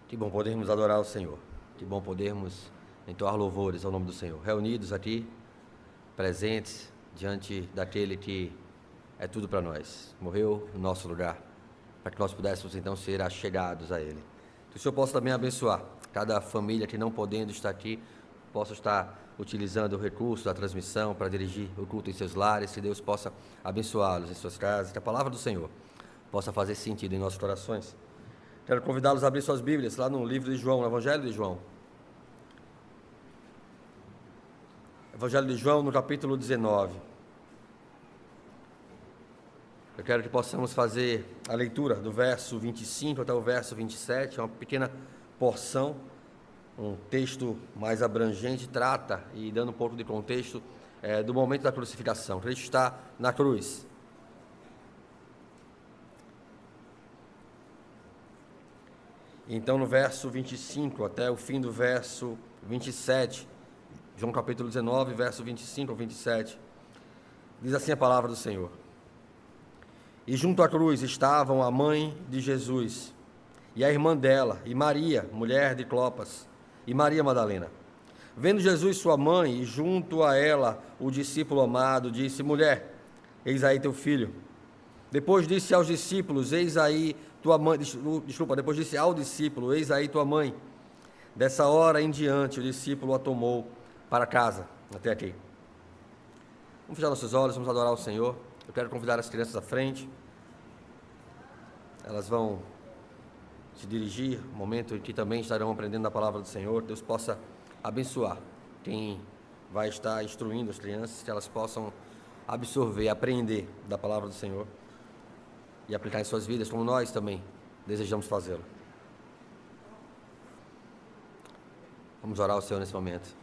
Que bom podermos adorar o Senhor. Que bom podermos entoar louvores ao nome do Senhor. Reunidos aqui, presentes, diante daquele que é tudo para nós. Morreu no nosso lugar, para que nós pudéssemos então ser achegados a Ele. Que o Senhor possa também abençoar cada família que não podendo estar aqui, possa estar utilizando o recurso da transmissão para dirigir o culto em seus lares, que Deus possa abençoá-los em suas casas, que a palavra do Senhor possa fazer sentido em nossos corações. Quero convidá-los a abrir suas Bíblias lá no livro de João, no Evangelho de João. Evangelho de João, no capítulo 19. Eu quero que possamos fazer a leitura do verso 25 até o verso 27, é uma pequena porção, um texto mais abrangente, trata, e dando um pouco de contexto, do momento da crucificação. Cristo está na cruz. Então, no verso 25 até o fim do verso 27, João capítulo 19, verso 25 ao 27, diz assim a palavra do Senhor. E junto à cruz estavam a mãe de Jesus, e a irmã dela, e Maria, mulher de Clopas, e Maria Madalena. Vendo Jesus sua mãe, e junto a ela o discípulo amado, disse: Mulher, eis aí teu filho. Depois disse aos discípulos: Eis aí tua mãe. Depois disse ao discípulo: Eis aí tua mãe. Dessa hora em diante, o discípulo a tomou para casa. Até aqui. Vamos fechar nossos olhos, vamos adorar o Senhor. Eu quero convidar as crianças à frente. Elas vão se dirigir, um momento em que também estarão aprendendo a palavra do Senhor. Deus possa abençoar quem vai estar instruindo as crianças, que elas possam absorver, aprender da palavra do Senhor e aplicar em suas vidas, como nós também desejamos fazê-lo. Vamos orar ao Senhor nesse momento.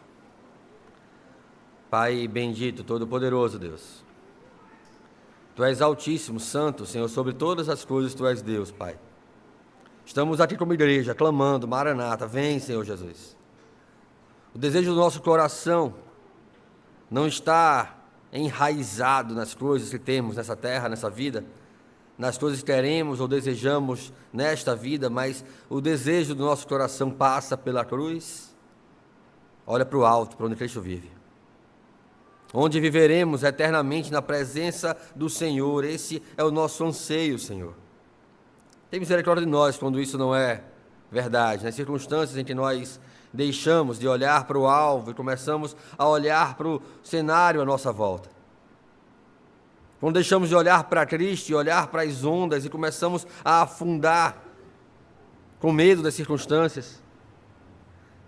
Pai bendito, todo-poderoso Deus, Tu és altíssimo, santo, Senhor, sobre todas as coisas Tu és Deus, Pai. Estamos aqui como igreja, clamando: Maranata, vem, Senhor Jesus. O desejo do nosso coração não está enraizado nas coisas que temos nessa terra, nessa vida, nas coisas que queremos ou desejamos nesta vida, mas o desejo do nosso coração passa pela cruz, olha para o alto, para onde Cristo vive, onde viveremos eternamente na presença do Senhor. Esse é o nosso anseio, Senhor. Tem misericórdia de nós quando isso não é verdade, nas circunstâncias em que nós deixamos de olhar para o alvo e começamos a olhar para o cenário à nossa volta. Quando deixamos de olhar para Cristo e olhar para as ondas e começamos a afundar com medo das circunstâncias,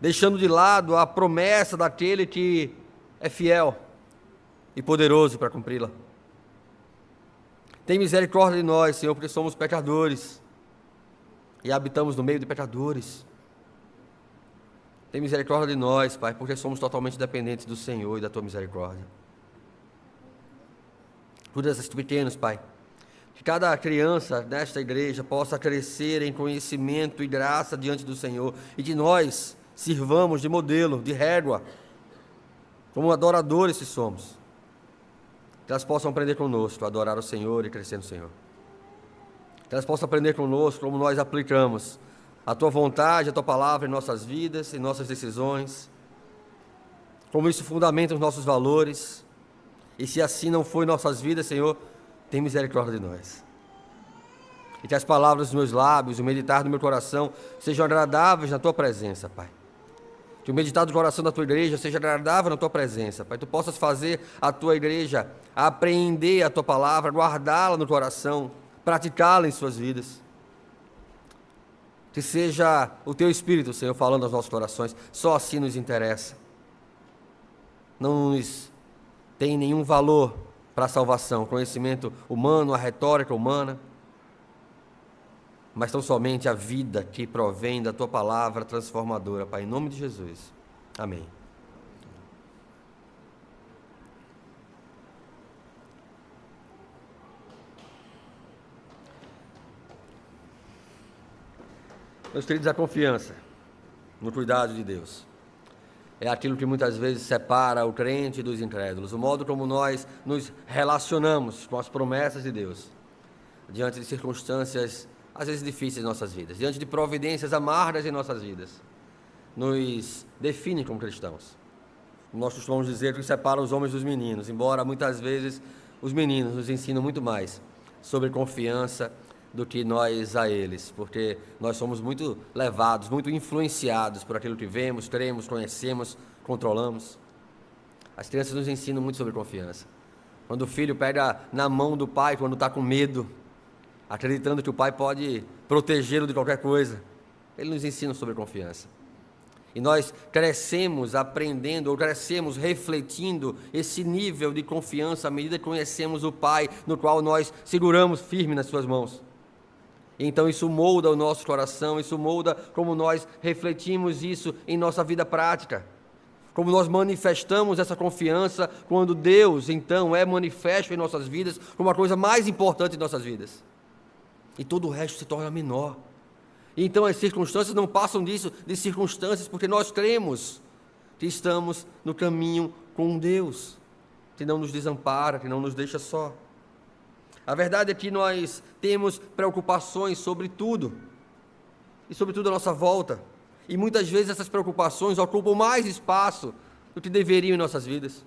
deixando de lado a promessa daquele que é fiel e poderoso para cumpri-la. Tem misericórdia de nós, Senhor, porque somos pecadores e habitamos no meio de pecadores. Tem misericórdia de nós, Pai, porque somos totalmente dependentes do Senhor e da Tua misericórdia. Cuida desses pequenos, Pai. Que cada criança nesta igreja possa crescer em conhecimento e graça diante do Senhor, e que nós sirvamos de modelo, de régua, como adoradores que somos. Que elas possam aprender conosco a adorar o Senhor e crescer no Senhor. Que elas possam aprender conosco como nós aplicamos a Tua vontade, a Tua palavra em nossas vidas, em nossas decisões, como isso fundamenta os nossos valores. E se assim não for em nossas vidas, Senhor, tem misericórdia de nós. E que as palavras dos meus lábios, o meditar do meu coração sejam agradáveis na Tua presença, Pai. Que o meditar do coração da Tua igreja seja agradável na Tua presença, Pai. Tu possas fazer a Tua igreja apreender a Tua palavra, guardá-la no coração, praticá-la em suas vidas. Que seja o Teu Espírito, Senhor, falando aos nossos corações. Só assim nos interessa. Não nos tem nenhum valor para a salvação, conhecimento humano, a retórica humana, mas tão somente a vida que provém da Tua palavra transformadora, Pai, em nome de Jesus. Amém. Meus queridos, a confiança no cuidado de Deus é aquilo que muitas vezes separa o crente dos incrédulos, o modo como nós nos relacionamos com as promessas de Deus diante de circunstâncias às vezes difíceis em nossas vidas, diante de providências amargas em nossas vidas, nos define como cristãos. Nós costumamos dizer que separa os homens dos meninos, embora muitas vezes os meninos nos ensinam muito mais sobre confiança do que nós a eles, porque nós somos muito levados, muito influenciados por aquilo que vemos, cremos, conhecemos, controlamos. As crianças nos ensinam muito sobre confiança. Quando o filho pega na mão do pai, quando está com medo, acreditando que o pai pode protegê-lo de qualquer coisa, ele nos ensina sobre confiança. E nós crescemos aprendendo, ou crescemos refletindo esse nível de confiança à medida que conhecemos o Pai, no qual nós seguramos firme nas suas mãos. Então isso molda o nosso coração, isso molda como nós refletimos isso em nossa vida prática. Como nós manifestamos essa confiança quando Deus, então, é manifesto em nossas vidas como a coisa mais importante em nossas vidas. E todo o resto se torna menor. Então as circunstâncias não passam disso, de circunstâncias, porque nós cremos que estamos no caminho com Deus, que não nos desampara, que não nos deixa só. A verdade é que nós temos preocupações sobre tudo, e sobre tudo à nossa volta, e muitas vezes essas preocupações ocupam mais espaço do que deveriam em nossas vidas.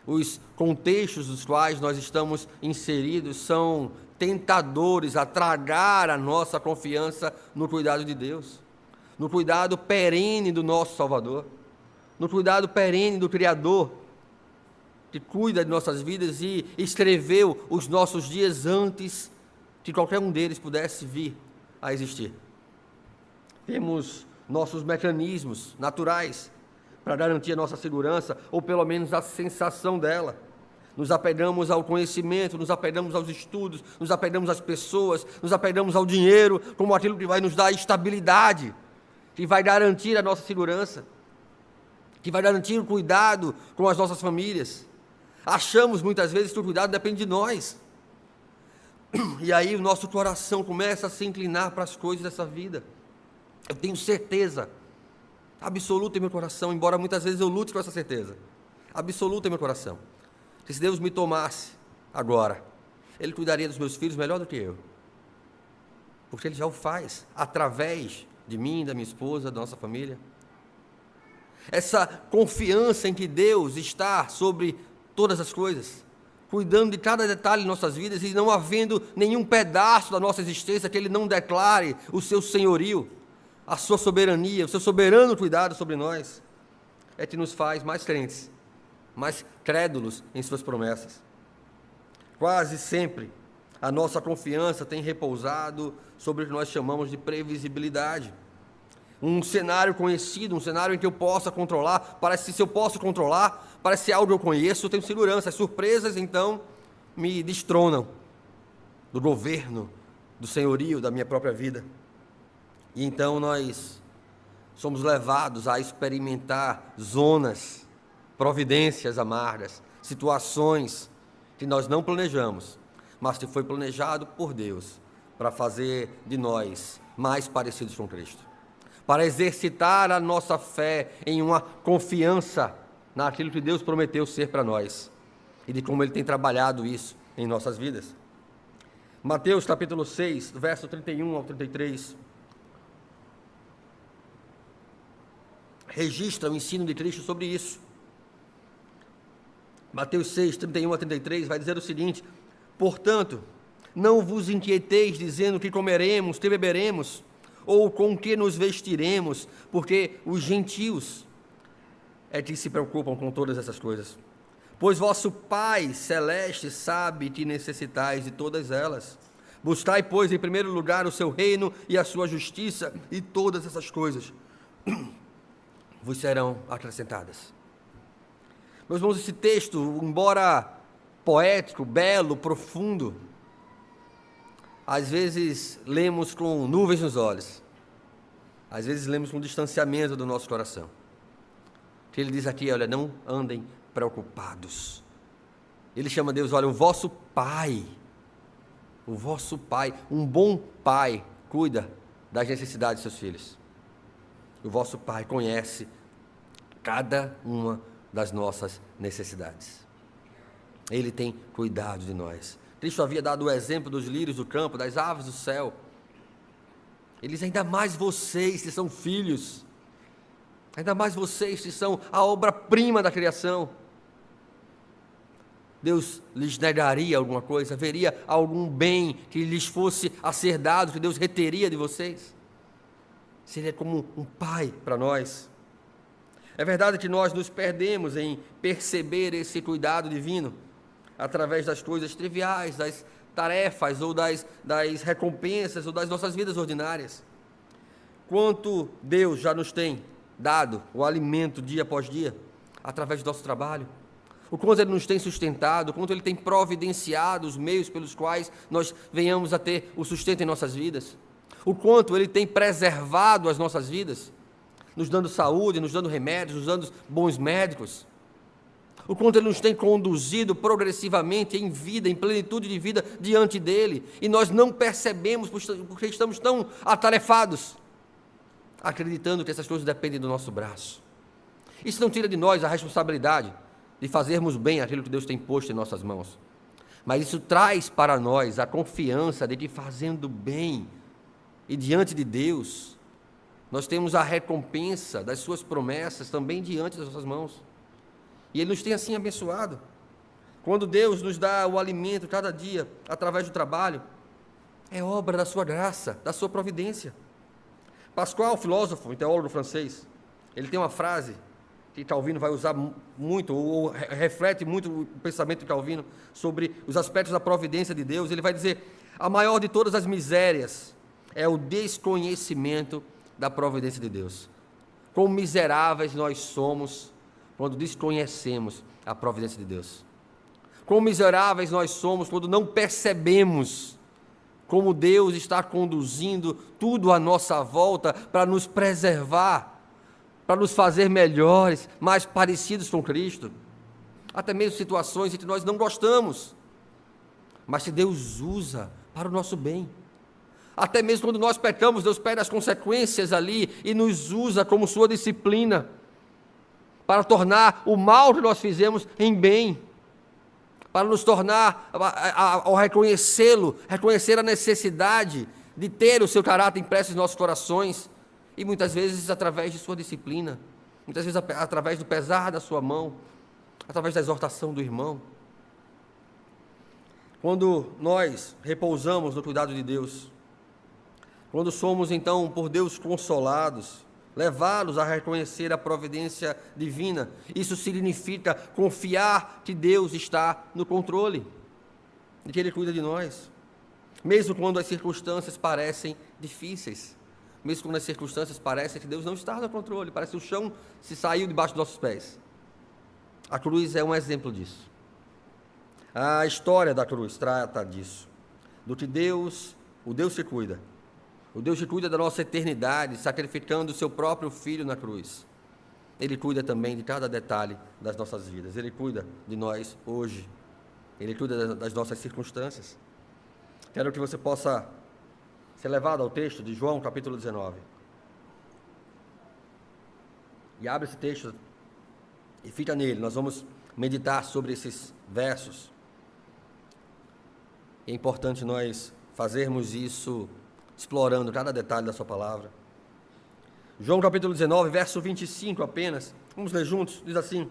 Os contextos dos quais nós estamos inseridos são tentadores a tragar a nossa confiança no cuidado de Deus, no cuidado perene do nosso Salvador, no cuidado perene do Criador, que cuida de nossas vidas e escreveu os nossos dias antes que qualquer um deles pudesse vir a existir. Temos nossos mecanismos naturais para garantir a nossa segurança, ou pelo menos a sensação dela. Nos apegamos ao conhecimento, nos apegamos aos estudos, nos apegamos às pessoas, nos apegamos ao dinheiro, como aquilo que vai nos dar estabilidade, que vai garantir a nossa segurança, que vai garantir o cuidado com as nossas famílias. Achamos muitas vezes que o cuidado depende de nós. E aí o nosso coração começa a se inclinar para as coisas dessa vida. Eu tenho certeza absoluta em meu coração, embora muitas vezes eu lute com essa certeza, absoluta em meu coração, que se Deus me tomasse agora, Ele cuidaria dos meus filhos melhor do que eu, porque Ele já o faz, através de mim, da minha esposa, da nossa família. Essa confiança em que Deus está sobre todas as coisas, cuidando de cada detalhe de nossas vidas, e não havendo nenhum pedaço da nossa existência que Ele não declare o seu senhorio, a sua soberania, o seu soberano cuidado sobre nós, é que nos faz mais crentes, mais crédulos em suas promessas. Quase sempre a nossa confiança tem repousado sobre o que nós chamamos de previsibilidade. Um cenário conhecido, um cenário em que eu possa controlar, parece que se eu posso controlar, parece ser algo que eu conheço, eu tenho segurança. As surpresas, então, me destronam do governo, do senhorio da minha própria vida. E então nós somos levados a experimentar zonas, providências amargas, situações que nós não planejamos, mas que foi planejado por Deus para fazer de nós mais parecidos com Cristo, para exercitar a nossa fé em uma confiança naquilo que Deus prometeu ser para nós e de como Ele tem trabalhado isso em nossas vidas. Mateus capítulo 6, verso 31 ao 33, registra o ensino de Cristo sobre isso. Mateus 6, 31 a 33 vai dizer o seguinte: portanto, não vos inquieteis dizendo que comeremos, que beberemos, ou com que nos vestiremos, porque os gentios é que se preocupam com todas essas coisas. Pois vosso Pai celeste sabe que necessitais de todas elas. Buscai, pois, em primeiro lugar o seu reino e a sua justiça, e todas essas coisas vos serão acrescentadas. Meus irmãos, esse texto, embora poético, belo, profundo, às vezes lemos com nuvens nos olhos, às vezes lemos com distanciamento do nosso coração. Que ele diz aqui, olha, não andem preocupados. Ele chama Deus, olha, o vosso Pai, um bom pai, cuida das necessidades de seus filhos. O vosso Pai conhece cada uma das nossas necessidades. Ele tem cuidado de nós, Cristo havia dado o exemplo dos lírios do campo, das aves do céu. Ele diz: ainda mais vocês que são filhos, ainda mais vocês que são a obra-prima da criação. Deus lhes negaria alguma coisa? Haveria algum bem que lhes fosse a ser dado, que Deus reteria de vocês? Seria como um pai para nós. É verdade que nós nos perdemos em perceber esse cuidado divino através das coisas triviais, das tarefas ou das recompensas ou das nossas vidas ordinárias. Quanto Deus já nos tem dado o alimento dia após dia, através do nosso trabalho, o quanto Ele nos tem sustentado, o quanto Ele tem providenciado os meios pelos quais nós venhamos a ter o sustento em nossas vidas, o quanto Ele tem preservado as nossas vidas, nos dando saúde, nos dando remédios, nos dando bons médicos, o quanto Ele nos tem conduzido progressivamente em vida, em plenitude de vida diante dEle, e nós não percebemos porque estamos tão atarefados, acreditando que essas coisas dependem do nosso braço. Isso não tira de nós a responsabilidade de fazermos bem aquilo que Deus tem posto em nossas mãos, mas isso traz para nós a confiança de que fazendo bem e diante de Deus, nós temos a recompensa das suas promessas também diante das nossas mãos, e Ele nos tem assim abençoado. Quando Deus nos dá o alimento cada dia, através do trabalho, é obra da sua graça, da sua providência. Pascal, filósofo e teólogo francês, ele tem uma frase que Calvino vai usar muito, ou reflete muito o pensamento de Calvino sobre os aspectos da providência de Deus. Ele vai dizer: a maior de todas as misérias é o desconhecimento da providência de Deus. Quão miseráveis nós somos quando desconhecemos a providência de Deus. Quão miseráveis nós somos quando não percebemos como Deus está conduzindo tudo à nossa volta para nos preservar, para nos fazer melhores, mais parecidos com Cristo. Até mesmo situações em que nós não gostamos, mas que Deus usa para o nosso bem. Até mesmo quando nós pecamos, Deus pega as consequências ali e nos usa como sua disciplina, para tornar o mal que nós fizemos em bem, para nos tornar, ao reconhecê-lo, reconhecer a necessidade de ter o seu caráter impresso em nossos corações, e muitas vezes através de sua disciplina, muitas vezes através do pesar da sua mão, através da exortação do irmão. Quando nós repousamos no cuidado de Deus, quando somos então por Deus consolados, levá-los a reconhecer a providência divina, isso significa confiar que Deus está no controle, de que Ele cuida de nós, mesmo quando as circunstâncias parecem difíceis, mesmo quando as circunstâncias parecem que Deus não está no controle, parece que o chão se saiu debaixo dos nossos pés. A cruz é um exemplo disso. A história da cruz trata disso, do que Deus, o Deus que cuida, o Deus que cuida da nossa eternidade, sacrificando o seu próprio Filho na cruz. Ele cuida também de cada detalhe das nossas vidas. Ele cuida de nós hoje. Ele cuida das nossas circunstâncias. Quero que você possa ser levado ao texto de João, capítulo 19. E abre esse texto e fica nele. Nós vamos meditar sobre esses versos. É importante nós fazermos isso explorando cada detalhe da sua palavra. João capítulo 19, verso 25 apenas. Vamos ler juntos, diz assim: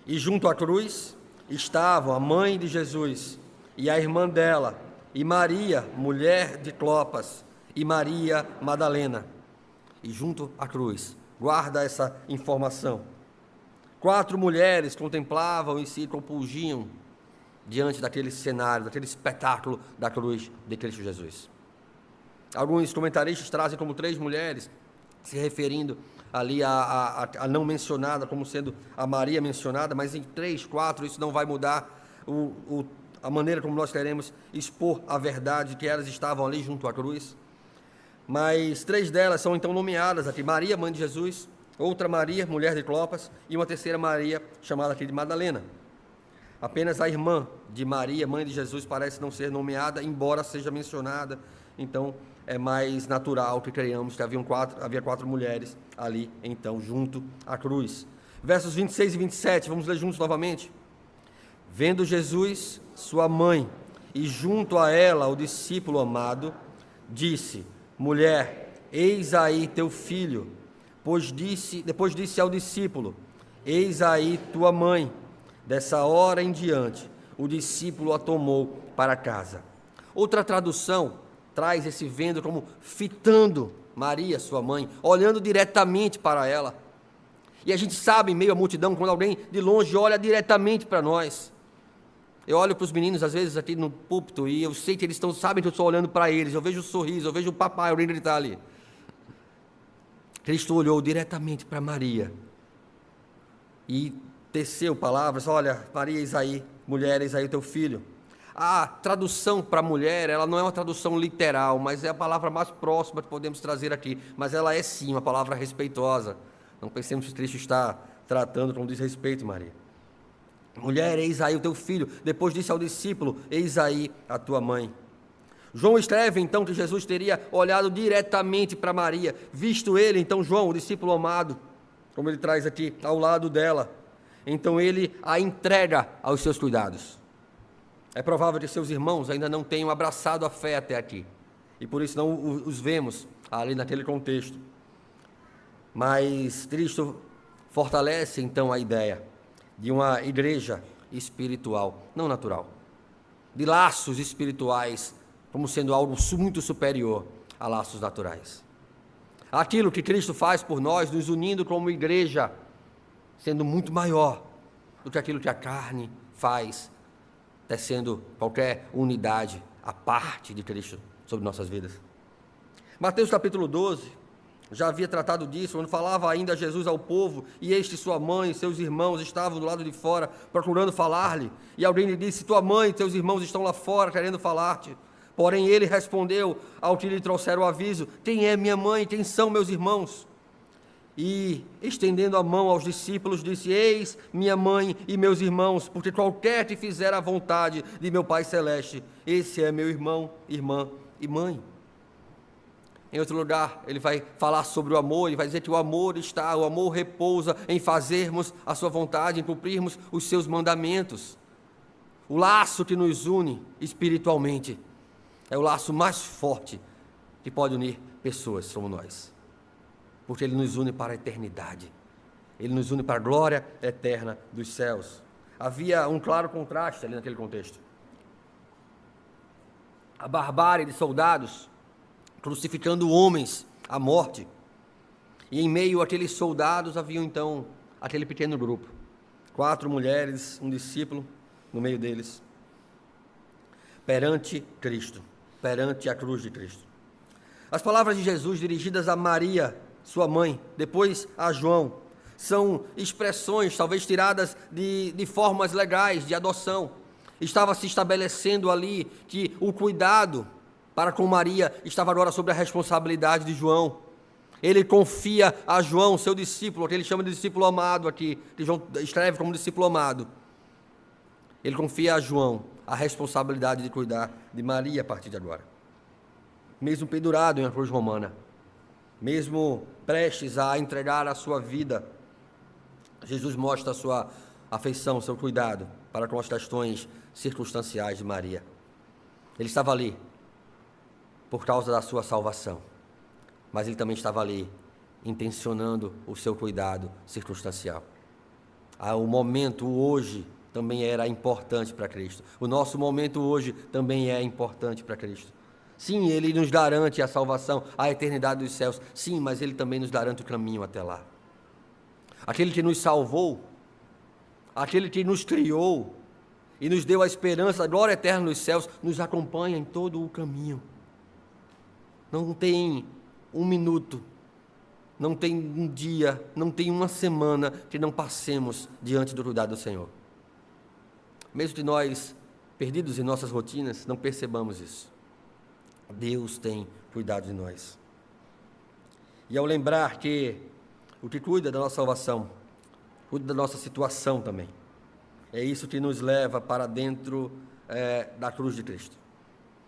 e junto à cruz estavam a mãe de Jesus e a irmã dela, e Maria, mulher de Clopas, e Maria Madalena. E junto à cruz, guarda essa informação, 4 mulheres contemplavam e se compungiam diante daquele cenário, daquele espetáculo da cruz de Cristo Jesus. Alguns comentaristas trazem como 3 mulheres, se referindo ali a não mencionada, como sendo a Maria mencionada, mas em 3, 4, isso não vai mudar a maneira como nós queremos expor a verdade, que elas estavam ali junto à cruz. Mas 3 delas são então nomeadas aqui: Maria, mãe de Jesus, outra Maria, mulher de Clopas, e uma terceira Maria, chamada aqui de Madalena. Apenas a irmã de Maria, mãe de Jesus, parece não ser nomeada, embora seja mencionada. Então, é mais natural que creiamos que havia 4 mulheres ali, então, junto à cruz. Versos 26 e 27, vamos ler juntos novamente. Vendo Jesus, sua mãe, e junto a ela o discípulo amado, disse: Mulher, eis aí teu filho. Depois disse ao discípulo: Eis aí tua mãe. Dessa hora em diante, o discípulo a tomou para casa. Outra tradução traz esse vendo como fitando Maria, sua mãe, olhando diretamente para ela. E a gente sabe, em meio à multidão, quando alguém de longe olha diretamente para nós. Eu olho para os meninos, às vezes, aqui no púlpito, e eu sei que eles sabem que eu estou olhando para eles. Eu vejo o sorriso, eu vejo o papai, o está ali. Cristo olhou diretamente para Maria e teceu palavras: olha, Maria, eis aí, mulher, eis aí o teu filho. A tradução para mulher, ela não é uma tradução literal, mas é a palavra mais próxima que podemos trazer aqui. Mas ela é sim uma palavra respeitosa. Não pensemos que Cristo está tratando com desrespeito, Maria. Mulher, eis aí o teu filho. Depois disse ao discípulo: eis aí a tua mãe. João escreve então que Jesus teria olhado diretamente para Maria, visto ele, então João, o discípulo amado, como ele traz aqui, ao lado dela. Então ele a entrega aos seus cuidados. É provável que seus irmãos ainda não tenham abraçado a fé até aqui, e por isso não os vemos ali naquele contexto. Mas Cristo fortalece então a ideia de uma igreja espiritual, não natural, de laços espirituais, como sendo algo muito superior a laços naturais. Aquilo que Cristo faz por nós, nos unindo como igreja, sendo muito maior do que aquilo que a carne faz, tecendo qualquer unidade à parte de Cristo sobre nossas vidas. Mateus capítulo 12 já havia tratado disso, quando falava ainda Jesus ao povo, e este sua mãe e seus irmãos estavam do lado de fora, procurando falar-lhe, e alguém lhe disse: tua mãe e teus irmãos estão lá fora, querendo falar-te. Porém ele respondeu ao que lhe trouxeram o aviso: quem é minha mãe, quem são meus irmãos? E, estendendo a mão aos discípulos, disse: eis minha mãe e meus irmãos, porque qualquer que fizer a vontade de meu Pai Celeste, esse é meu irmão, irmã e mãe. Em outro lugar, ele vai falar sobre o amor, ele vai dizer que o amor repousa em fazermos a sua vontade, em cumprirmos os seus mandamentos. O laço que nos une espiritualmente é o laço mais forte que pode unir pessoas como nós, porque ele nos une para a eternidade, ele nos une para a glória eterna dos céus. Havia um claro contraste ali naquele contexto. A barbárie de soldados crucificando homens à morte, e em meio àqueles soldados havia então aquele pequeno grupo, 4 mulheres, um discípulo no meio deles, perante Cristo, perante a cruz de Cristo. As palavras de Jesus dirigidas a Maria, sua mãe, depois a João, são expressões talvez tiradas de formas legais de adoção. Estava se estabelecendo ali que o cuidado para com Maria estava agora sobre a responsabilidade de João. Ele confia a João, seu discípulo, que ele chama de discípulo amado aqui, que João escreve como discípulo amado. Ele confia a João a responsabilidade de cuidar de Maria a partir de agora. Mesmo pendurado em uma cruz romana, mesmo prestes a entregar a sua vida, Jesus mostra a sua afeição, seu cuidado para com as questões circunstanciais de Maria. Ele estava ali por causa da sua salvação, mas ele também estava ali intencionando o seu cuidado circunstancial. O momento hoje também era importante para Cristo. O nosso momento hoje também é importante para Cristo. Sim, ele nos garante a salvação, a eternidade dos céus. Sim, mas ele também nos garante o caminho até lá. Aquele que nos salvou, aquele que nos criou e nos deu a esperança, a glória eterna nos céus, nos acompanha em todo o caminho. Não tem um minuto, não tem um dia, não tem uma semana que não passemos diante do cuidado do Senhor. Mesmo que nós, perdidos em nossas rotinas, não percebamos isso. Deus tem cuidado de nós. E ao lembrar que o que cuida da nossa salvação, cuida da nossa situação também, é isso que nos leva para dentro da cruz de Cristo.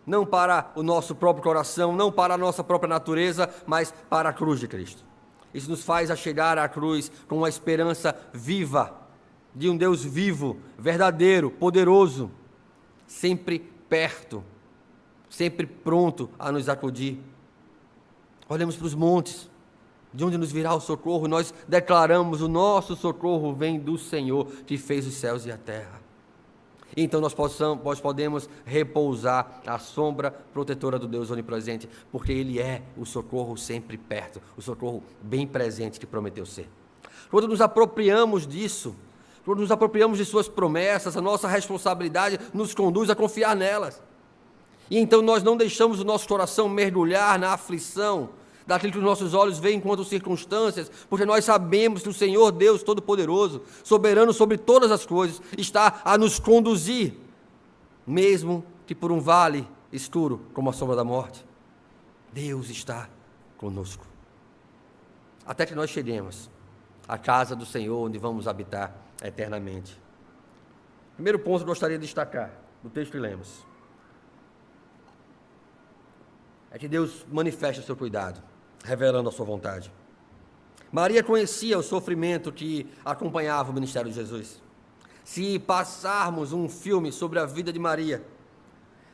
Não para o nosso próprio coração, não para a nossa própria natureza, mas para a cruz de Cristo. Isso nos faz a chegar à cruz com uma esperança viva de um Deus vivo, verdadeiro, poderoso, sempre perto, sempre pronto a nos acudir. Olhamos para os montes, de onde nos virá o socorro, nós declaramos: o nosso socorro vem do Senhor, que fez os céus e a terra. Então nós podemos repousar à sombra protetora do Deus onipresente, porque Ele é o socorro sempre perto, o socorro bem presente que prometeu ser. Quando nos apropriamos disso, quando nos apropriamos de suas promessas, a nossa responsabilidade nos conduz a confiar nelas. E então nós não deixamos o nosso coração mergulhar na aflição, daquilo que os nossos olhos veem enquanto circunstâncias, porque nós sabemos que o Senhor Deus Todo-Poderoso, soberano sobre todas as coisas, está a nos conduzir, mesmo que por um vale escuro como a sombra da morte. Deus está conosco, até que nós cheguemos à casa do Senhor, onde vamos habitar eternamente. Primeiro ponto que eu gostaria de destacar do texto que lemos é que Deus manifesta o seu cuidado, revelando a sua vontade. Maria conhecia o sofrimento que acompanhava o ministério de Jesus. Se passarmos um filme sobre a vida de Maria,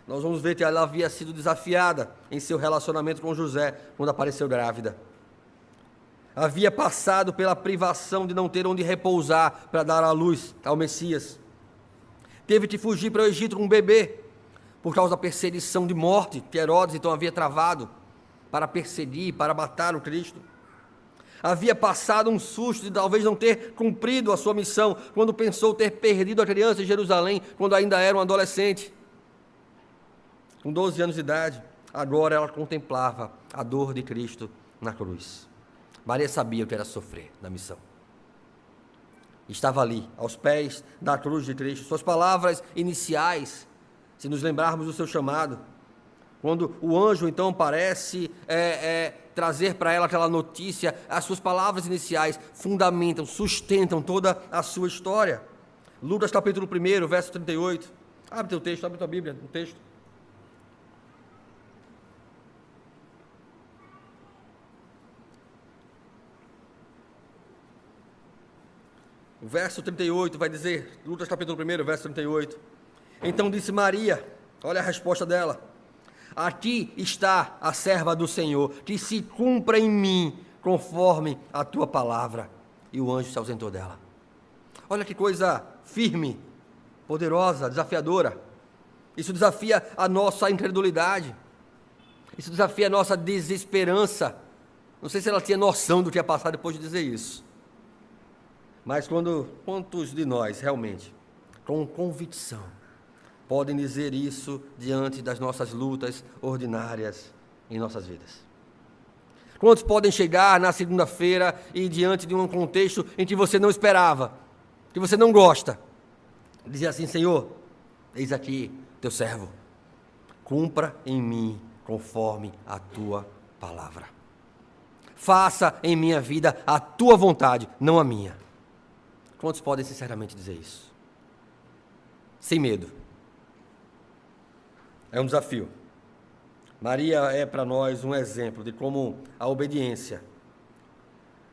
nós vamos ver que ela havia sido desafiada em seu relacionamento com José, quando apareceu grávida. Havia passado pela privação de não ter onde repousar para dar à luz ao Messias. Teve que fugir para o Egito com um bebê, por causa da perseguição de morte que Herodes então havia travado para perseguir, para matar o Cristo. Havia passado um susto de talvez não ter cumprido a sua missão, quando pensou ter perdido a criança em Jerusalém, quando ainda era um adolescente. Com 12 anos de idade, agora ela contemplava a dor de Cristo na cruz. Maria sabia o que era sofrer na missão. Estava ali, aos pés da cruz de Cristo. Suas palavras iniciais, se nos lembrarmos do seu chamado, quando o anjo então parece trazer para ela aquela notícia, as suas palavras iniciais fundamentam, sustentam toda a sua história. Lucas capítulo 1, verso 38. Abre teu texto, abre tua Bíblia, o texto. O verso 38 vai dizer, Lucas capítulo 1, verso 38. Então disse Maria, olha a resposta dela: aqui está a serva do Senhor, que se cumpra em mim conforme a tua palavra. E o anjo se ausentou dela. Olha que coisa firme, poderosa, desafiadora. Isso desafia a nossa incredulidade. Isso desafia a nossa desesperança. Não sei se ela tinha noção do que ia passar depois de dizer isso. Mas quantos de nós realmente, com convicção, podem dizer isso diante das nossas lutas ordinárias em nossas vidas? Quantos podem chegar na segunda-feira e diante de um contexto em que você não esperava, que você não gosta, dizer assim: Senhor, eis aqui teu servo, cumpra em mim conforme a tua palavra. Faça em minha vida a tua vontade, não a minha. Quantos podem sinceramente dizer isso? Sem medo. É um desafio. Maria é para nós um exemplo de como a obediência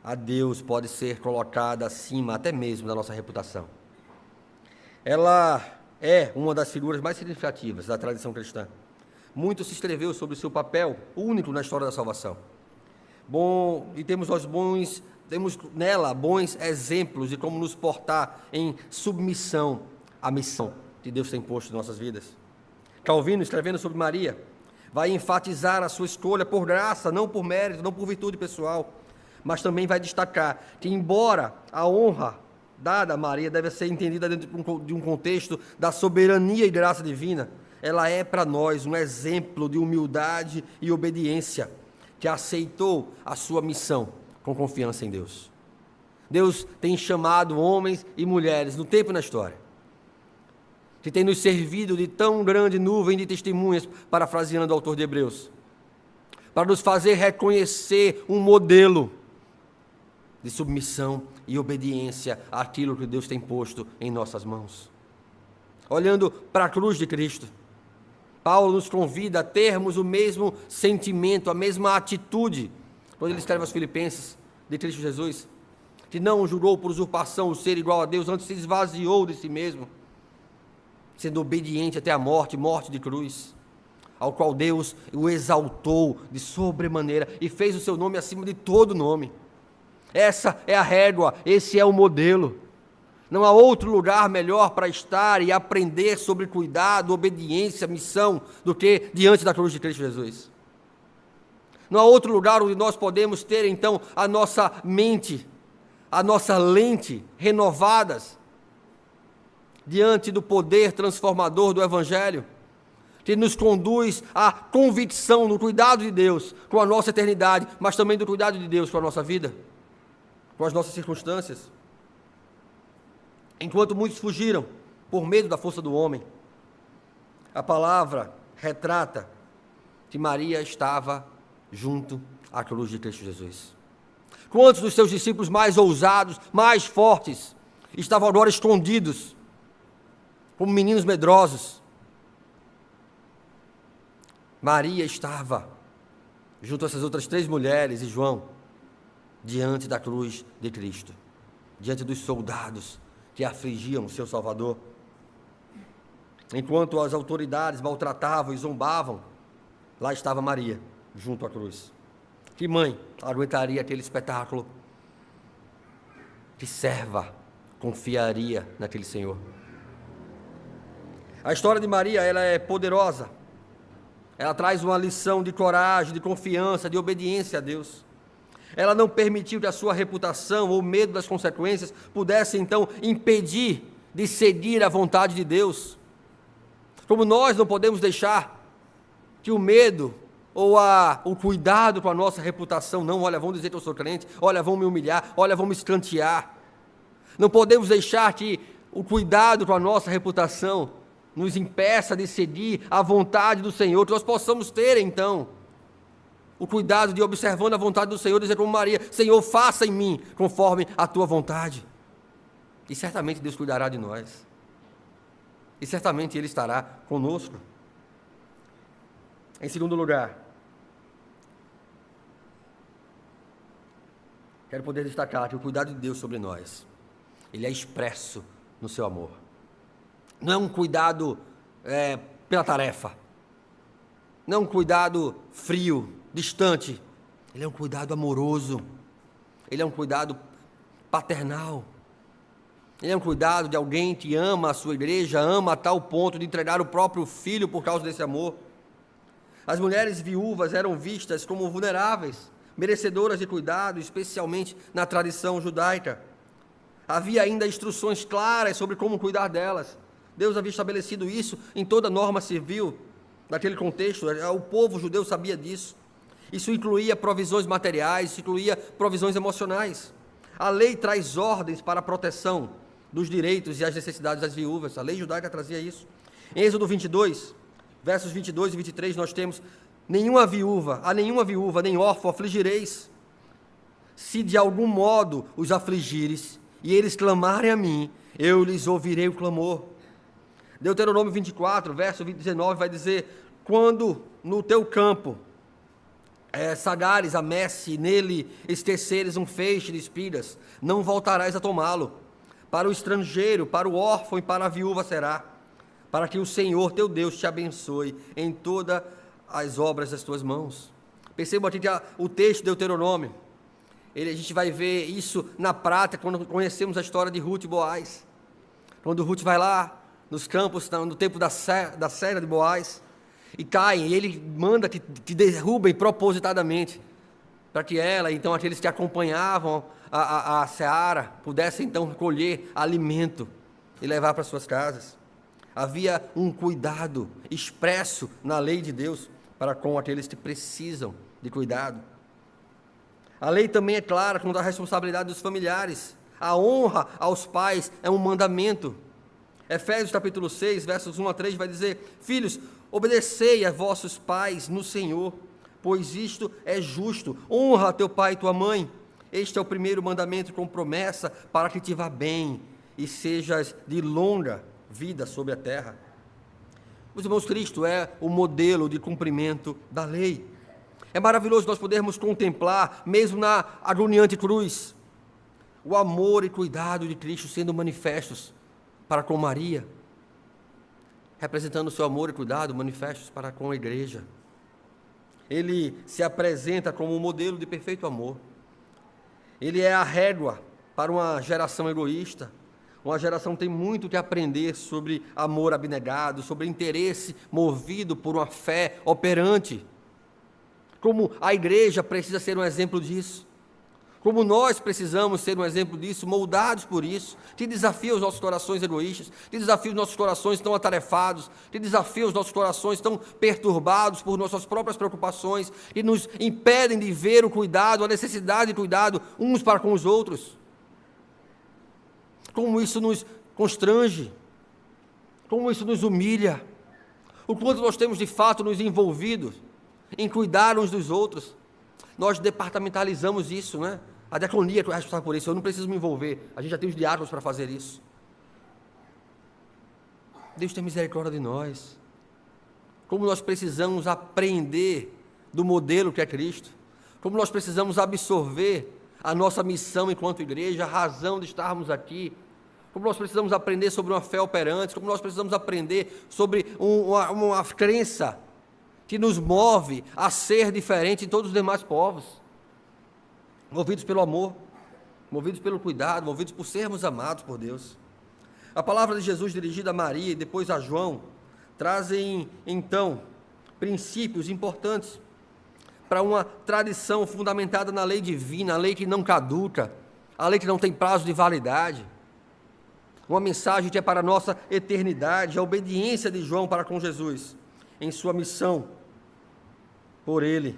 a Deus pode ser colocada acima até mesmo da nossa reputação. Ela é uma das figuras mais significativas da tradição cristã. Muito se escreveu sobre o seu papel único na história da salvação. Temos nela bons exemplos de como nos portar em submissão à missão que Deus tem posto em nossas vidas. Calvino, escrevendo sobre Maria, vai enfatizar a sua escolha por graça, não por mérito, não por virtude pessoal, mas também vai destacar que, embora a honra dada a Maria deve ser entendida dentro de um contexto da soberania e graça divina, ela é para nós um exemplo de humildade e obediência, que aceitou a sua missão com confiança em Deus. Deus tem chamado homens e mulheres no tempo e na história, que tem nos servido de tão grande nuvem de testemunhas, parafraseando o autor de Hebreus, para nos fazer reconhecer um modelo de submissão e obediência àquilo que Deus tem posto em nossas mãos. Olhando para a cruz de Cristo, Paulo nos convida a termos o mesmo sentimento, a mesma atitude, quando ele escreve aos Filipenses, de Cristo Jesus, que não julgou por usurpação o ser igual a Deus, antes se esvaziou de si mesmo, sendo obediente até a morte, morte de cruz, ao qual Deus o exaltou de sobremaneira e fez o seu nome acima de todo nome. Essa é a régua, esse é o modelo. Não há outro lugar melhor para estar e aprender sobre cuidado, obediência, missão, do que diante da cruz de Cristo Jesus. Não há outro lugar onde nós podemos ter, então, a nossa mente, a nossa lente renovadas diante do poder transformador do Evangelho, que nos conduz à convicção no cuidado de Deus com a nossa eternidade, mas também do cuidado de Deus com a nossa vida, com as nossas circunstâncias. Enquanto muitos fugiram por medo da força do homem, a palavra retrata que Maria estava junto à cruz de Cristo Jesus. Quantos dos seus discípulos mais ousados, mais fortes, estavam agora escondidos, como meninos medrosos? Maria estava junto a essas outras 3 mulheres e João, diante da cruz de Cristo, diante dos soldados que afligiam o seu Salvador. Enquanto as autoridades maltratavam e zombavam, lá estava Maria, junto à cruz. Que mãe aguentaria aquele espetáculo? Que serva confiaria naquele Senhor? A história de Maria, ela é poderosa. Ela traz uma lição de coragem, de confiança, de obediência a Deus. Ela não permitiu que a sua reputação ou medo das consequências pudesse, então, impedir de seguir à vontade de Deus. Como nós não podemos deixar que o medo ou o cuidado com a nossa reputação, não, olha, vão dizer que eu sou crente, olha, vão me humilhar, olha, vão me escantear. Não podemos deixar que o cuidado com a nossa reputação nos impeça de seguir a vontade do Senhor, que nós possamos ter, então, o cuidado de, observando a vontade do Senhor, dizer como Maria: Senhor, faça em mim conforme a tua vontade. E certamente Deus cuidará de nós. E certamente Ele estará conosco. Em segundo lugar, quero poder destacar que o cuidado de Deus sobre nós, Ele é expresso no seu amor. Não é um cuidado pela tarefa, não é um cuidado frio, distante. Ele é um cuidado amoroso, Ele é um cuidado paternal, Ele é um cuidado de alguém que ama a sua igreja, ama a tal ponto de entregar o próprio filho por causa desse amor. As mulheres viúvas eram vistas como vulneráveis, merecedoras de cuidado, especialmente na tradição judaica. Havia ainda instruções claras sobre como cuidar delas. Deus havia estabelecido isso em toda a norma civil daquele contexto. O povo judeu sabia disso. Isso incluía provisões materiais, isso incluía provisões emocionais. A lei traz ordens para a proteção dos direitos e as necessidades das viúvas. A lei judaica trazia isso. Em Êxodo 22, versos 22 e 23, nós temos: a nenhuma viúva, nem órfão afligireis. Se de algum modo os afligires, e eles clamarem a mim, eu lhes ouvirei o clamor. Deuteronômio 24, verso 19, vai dizer: quando no teu campo sagares a messe, nele esteceres um feixe de espigas, não voltarás a tomá-lo. Para o estrangeiro, para o órfão e para a viúva será, para que o Senhor teu Deus te abençoe em todas as obras das tuas mãos. Percebam aqui que o texto de Deuteronômio, a gente vai ver isso na prática quando conhecemos a história de Ruth e Boaz. Quando Ruth vai lá nos campos, no tempo da cega de Boaz, e caem, e ele manda que derrubem propositadamente, para que ela, então aqueles que acompanhavam a seara, pudessem então colher alimento e levar para suas casas. Havia um cuidado expresso na lei de Deus para com aqueles que precisam de cuidado. A lei também é clara quanto à responsabilidade dos familiares. A honra aos pais é um mandamento. Efésios capítulo 6, versos 1 a 3 vai dizer: filhos, obedecei a vossos pais no Senhor, pois isto é justo. Honra teu pai e tua mãe. Este é o primeiro mandamento com promessa para que te vá bem e sejas de longa vida sobre a terra. Meus irmãos, Cristo é o modelo de cumprimento da lei. É maravilhoso nós podermos contemplar, mesmo na agoniante cruz, o amor e cuidado de Cristo sendo manifestos para com Maria, representando o seu amor e cuidado manifestos para com a igreja. Ele se apresenta como um modelo de perfeito amor. Ele é a régua para uma geração egoísta. Uma geração que tem muito que aprender sobre amor abnegado, sobre interesse movido por uma fé operante. Como a igreja precisa ser um exemplo disso. Como nós precisamos ser um exemplo disso, moldados por isso. Te desafia os nossos corações egoístas, te desafia os nossos corações tão atarefados, te desafia os nossos corações tão perturbados por nossas próprias preocupações e nos impedem de ver o cuidado, a necessidade de cuidado uns para com os outros. Como isso nos constrange, como isso nos humilha, o quanto nós temos de fato nos envolvidos em cuidar uns dos outros. Nós departamentalizamos isso, né? A diaconia é responsável por isso, eu não preciso me envolver, a gente já tem os diáconos para fazer isso. Deus tem misericórdia de nós. Como nós precisamos aprender do modelo que é Cristo, como nós precisamos absorver a nossa missão enquanto igreja, a razão de estarmos aqui, como nós precisamos aprender sobre uma fé operante, como nós precisamos aprender sobre uma crença que nos move a ser diferente de todos os demais povos, movidos pelo amor, movidos pelo cuidado, movidos por sermos amados por Deus. A palavra de Jesus dirigida a Maria e depois a João trazem então princípios importantes para uma tradição fundamentada na lei divina, a lei que não caduca, a lei que não tem prazo de validade, uma mensagem que é para a nossa eternidade, a obediência de João para com Jesus em sua missão por ele,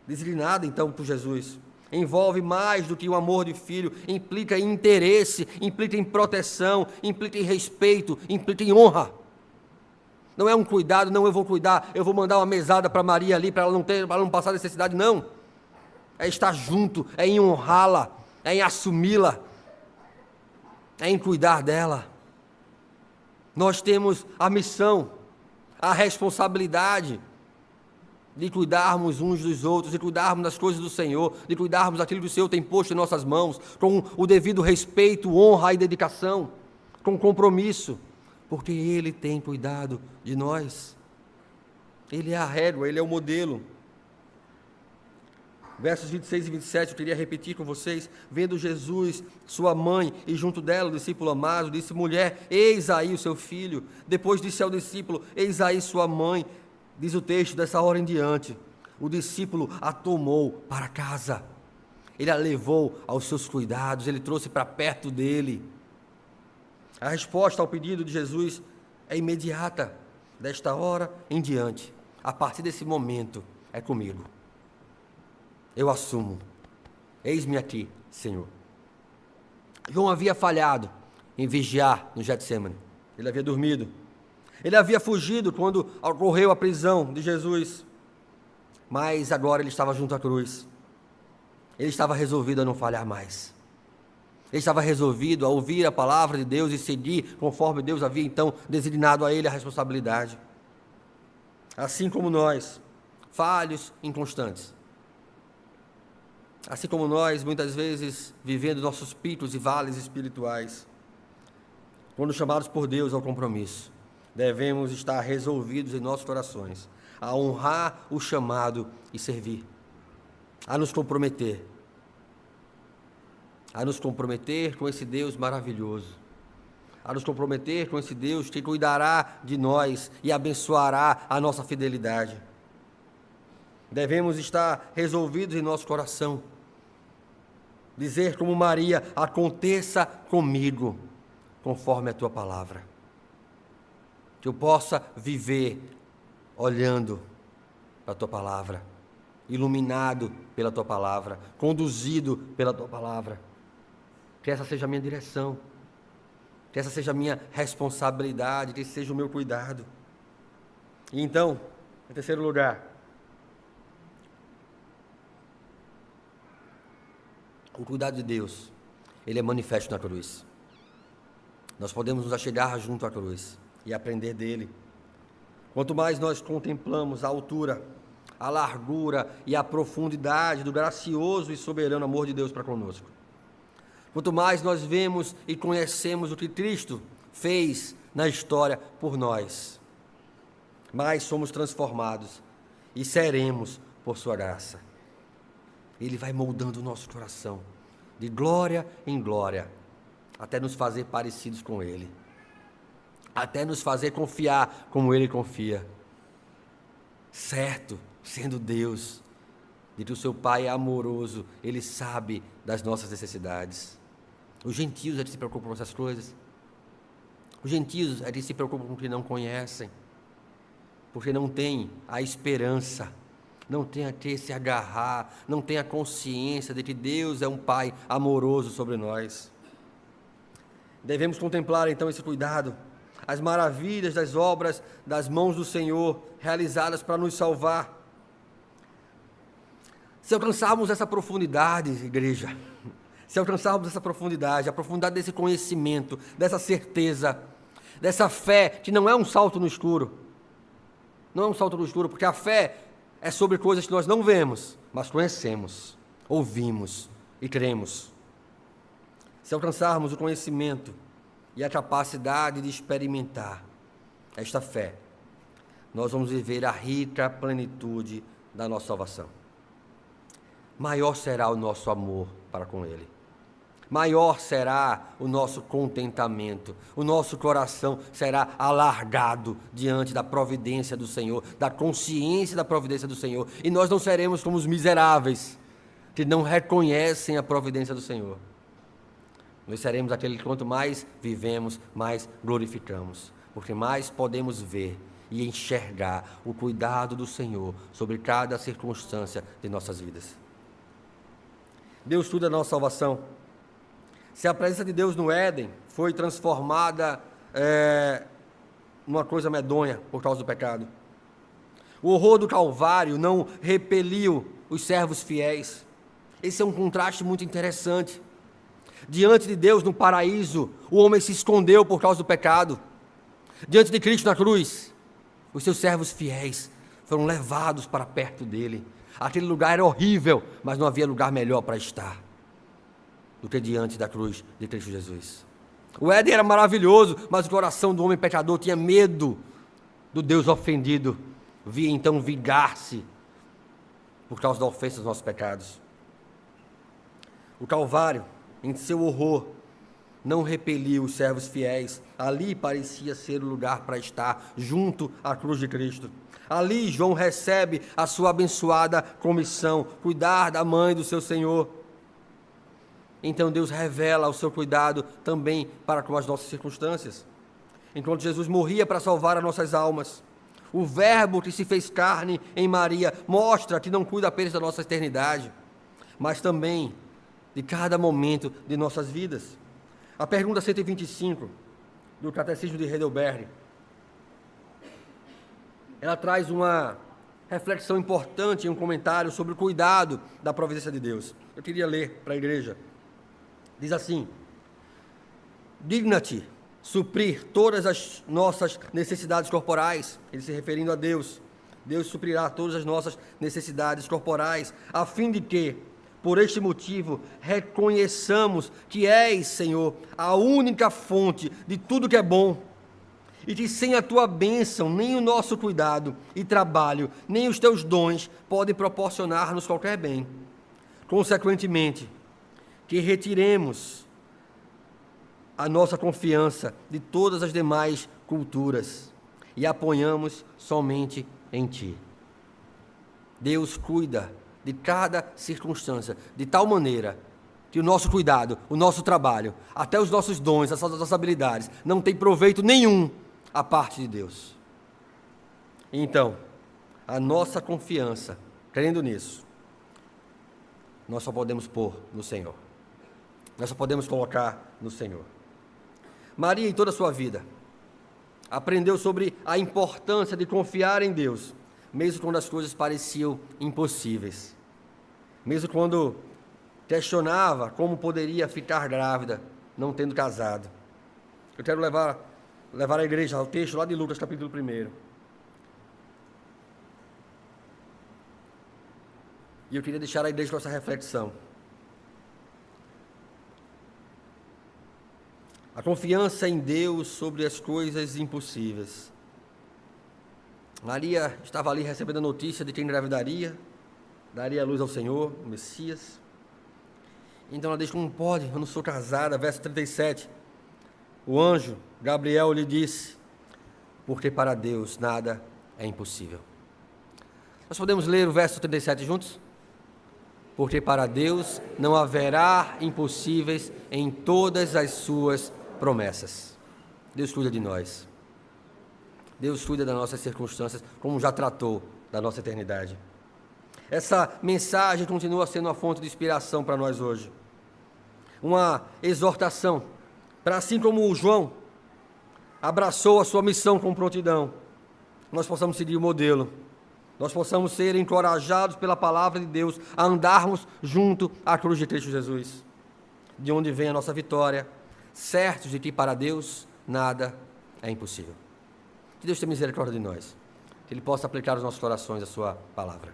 designada então por Jesus. Envolve mais do que o amor de filho, implica em interesse, implica em proteção, implica em respeito, implica em honra. Não é um cuidado, não, eu vou cuidar, eu vou mandar uma mesada para Maria ali, para ela não passar necessidade, não. É estar junto, é em honrá-la, é em assumi-la, é em cuidar dela. Nós temos a missão, a responsabilidade de cuidarmos uns dos outros, de cuidarmos das coisas do Senhor, de cuidarmos daquilo que o Senhor tem posto em nossas mãos, com o devido respeito, honra e dedicação, com compromisso, porque Ele tem cuidado de nós. Ele é a régua, Ele é o modelo. Versos 26 e 27, eu queria repetir com vocês. Vendo Jesus, sua mãe, e junto dela o discípulo amado, disse: mulher, eis aí o seu filho. Depois disse ao discípulo: eis aí sua mãe. Diz o texto, dessa hora em diante, o discípulo a tomou para casa. Ele a levou aos seus cuidados, ele trouxe para perto dele. A resposta ao pedido de Jesus é imediata. Desta hora em diante, a partir desse momento, é comigo. Eu assumo. Eis-me aqui, Senhor. João havia falhado em vigiar no Getsemane. Ele havia dormido. Ele havia fugido quando ocorreu a prisão de Jesus. Mas agora ele estava junto à cruz. Ele estava resolvido a não falhar mais. Ele estava resolvido a ouvir a palavra de Deus e seguir conforme Deus havia então designado a ele a responsabilidade. Assim como nós, falhos, inconstantes. Assim como nós, muitas vezes, vivendo nossos picos e vales espirituais, quando chamados por Deus ao compromisso, devemos estar resolvidos em nossos corações a honrar o chamado e servir, a nos comprometer com esse Deus maravilhoso, a nos comprometer com esse Deus que cuidará de nós e abençoará a nossa fidelidade. Devemos estar resolvidos em nosso coração, dizer como Maria: aconteça comigo conforme a tua palavra. Que eu possa viver olhando para a tua palavra, iluminado pela tua palavra, conduzido pela tua palavra. Que essa seja a minha direção, que essa seja a minha responsabilidade, que esse seja o meu cuidado. E então, em terceiro lugar, o cuidado de Deus, ele é manifesto na cruz. Nós podemos nos achegar junto à cruz e aprender dele. Quanto mais nós contemplamos a altura, a largura e a profundidade do gracioso e soberano amor de Deus para conosco, Quanto mais nós vemos e conhecemos o que Cristo fez na história por nós, mais somos transformados e seremos por sua graça. Ele vai moldando o nosso coração, de glória em glória, até nos fazer parecidos com Ele, até nos fazer confiar como Ele confia. Certo, sendo Deus, de que o seu Pai é amoroso, Ele sabe das nossas necessidades. Os gentios é que se preocupam com essas coisas. Os gentios é que se preocupam com o que não conhecem, porque não têm a esperança, não têm a que se agarrar, não têm a consciência de que Deus é um Pai amoroso sobre nós. Devemos contemplar então esse cuidado, as maravilhas das obras das mãos do Senhor, realizadas para nos salvar. Se alcançarmos essa profundidade, igreja, se alcançarmos essa profundidade, a profundidade desse conhecimento, dessa certeza, dessa fé, que não é um salto no escuro, não é um salto no escuro, porque a fé é sobre coisas que nós não vemos, mas conhecemos, ouvimos e cremos. Se alcançarmos o conhecimento e a capacidade de experimentar esta fé, nós vamos viver a rica plenitude da nossa salvação. Maior será o nosso amor para com Ele. Maior será o nosso contentamento, o nosso coração será alargado diante da providência do Senhor, da consciência da providência do Senhor, e nós não seremos como os miseráveis, que não reconhecem a providência do Senhor. Nós seremos aquele que quanto mais vivemos, mais glorificamos, porque mais podemos ver e enxergar o cuidado do Senhor sobre cada circunstância de nossas vidas. Deus tudo é nossa salvação. Se a presença de Deus no Éden foi transformada numa coisa medonha por causa do pecado, o horror do Calvário não repeliu os servos fiéis. Esse é um contraste muito interessante. Diante de Deus no paraíso, o homem se escondeu por causa do pecado. Diante de Cristo na cruz, os seus servos fiéis foram levados para perto dele. Aquele lugar era horrível, mas não havia lugar melhor para estar do que diante da cruz de Cristo Jesus. O Éden era maravilhoso, mas o coração do homem pecador tinha medo do Deus ofendido. Via então vingar-se por causa da ofensa dos nossos pecados. O Calvário, em seu horror, não repeliu os servos fiéis. Ali parecia ser o lugar para estar, junto à cruz de Cristo. Ali João recebe a sua abençoada comissão, cuidar da mãe do seu Senhor. Então Deus revela o seu cuidado também para com as nossas circunstâncias. Enquanto Jesus morria para salvar as nossas almas, o Verbo que se fez carne em Maria mostra que não cuida apenas da nossa eternidade, mas também de cada momento de nossas vidas. A pergunta 125 do Catecismo de Heidelberg, ela traz uma reflexão importante, um comentário sobre o cuidado da providência de Deus. Eu queria ler para a igreja. Diz assim: digna-te suprir todas as nossas necessidades corporais, ele se referindo a Deus. Deus suprirá todas as nossas necessidades corporais, a fim de que, por este motivo, reconheçamos que és, Senhor, a única fonte de tudo que é bom, e que sem a tua bênção, nem o nosso cuidado e trabalho, nem os teus dons podem proporcionar-nos qualquer bem. Consequentemente, que retiremos a nossa confiança de todas as demais culturas e a ponhamos somente em Ti. Deus cuida de cada circunstância, de tal maneira que o nosso cuidado, o nosso trabalho, até os nossos dons, as nossas habilidades, não tem proveito nenhum à parte de Deus. Então, a nossa confiança, crendo nisso, nós só podemos pôr no Senhor. Nós só podemos colocar no Senhor. Maria, em toda a sua vida, aprendeu sobre a importância de confiar em Deus, mesmo quando as coisas pareciam impossíveis. Mesmo quando questionava como poderia ficar grávida, não tendo casado. Eu quero levar a igreja ao texto lá de Lucas, capítulo 1. E eu queria deixar a igreja com essa reflexão. A confiança em Deus sobre as coisas impossíveis. Maria estava ali recebendo a notícia de que engravidaria, daria a luz ao Senhor, o Messias. Então ela diz: como pode? Eu não sou casada. Verso 37. O anjo Gabriel lhe disse: porque para Deus nada é impossível. Nós podemos ler o verso 37 juntos? Porque para Deus não haverá impossíveis em todas as suas promessas. Deus cuida de nós. Deus cuida das nossas circunstâncias, como já tratou da nossa eternidade. Essa mensagem continua sendo uma fonte de inspiração para nós hoje. Uma exortação para, assim como João abraçou a sua missão com prontidão, nós possamos seguir o modelo. Nós possamos ser encorajados pela palavra de Deus a andarmos junto à cruz de Cristo Jesus, de onde vem a nossa vitória, certos de que para Deus nada é impossível. Que Deus tenha misericórdia de nós, que Ele possa aplicar aos nossos corações a sua palavra.